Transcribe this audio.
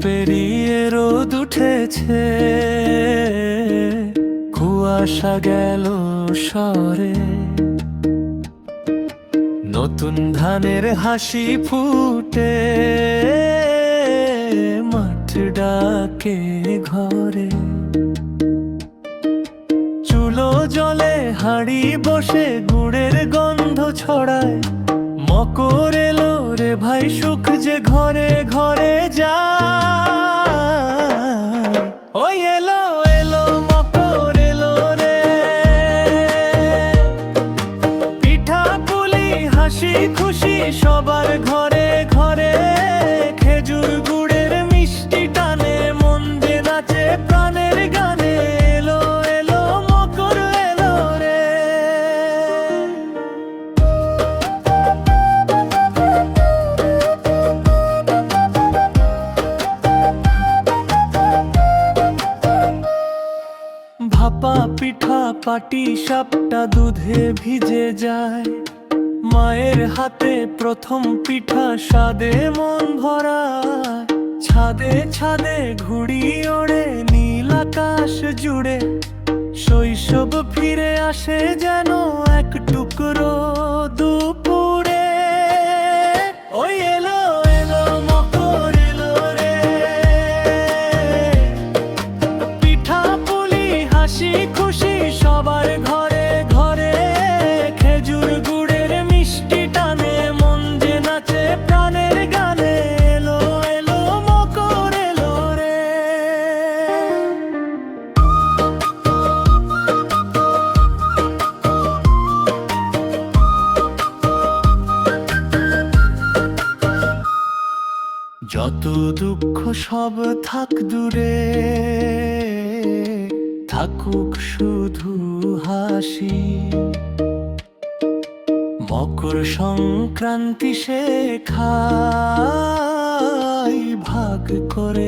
পেরিয়ে রোদ উঠেছে, কুয়াশা গেল সরে, নতুন ধানের হাসি ফুটে, মাঠ ডাকে ঘরে। চুলো জলে হাঁড়ি বসে গুড়ের গন্ধ ছড়ায়, মকর এলো রে ভাই সুখ যে ঘরে ঘরে যায়। ওই এলো এলো মকর এলো রে, পিঠা পুলি হাসি খুশি সবার ঘরে ঘরে, খেজুর গুড়ের মিষ্টি টানে মন যে নাচে প্রাণের গানে। এলো এলো মকর এলো রে। ভাপা পিঠা পাটি সাপটা দুধে ভিজে যায়, মায়ের হাতে প্রথম পিঠা স্বাদে মন ভরা। ছাদে ছাদে ঘুড়ি ওড়ে নীল আকাশ জুড়ে, শৈশব ফিরে আসে যেন এক টুকরো দুপুরে। ওই এলো এলো মকর এলো রে, পিঠা পুলি হাসি খুশি সবার ঘরে ঘরে, খেজুর গুড়ের মিষ্টি টানে মন যে নাচে প্রাণের গানে। এলো এলো মকর এলো রে। যত দুঃখ সব থাক দূরে, থাকুক শুধু হাসি। মকর সংক্রান্তি সে খাই ভাগ করে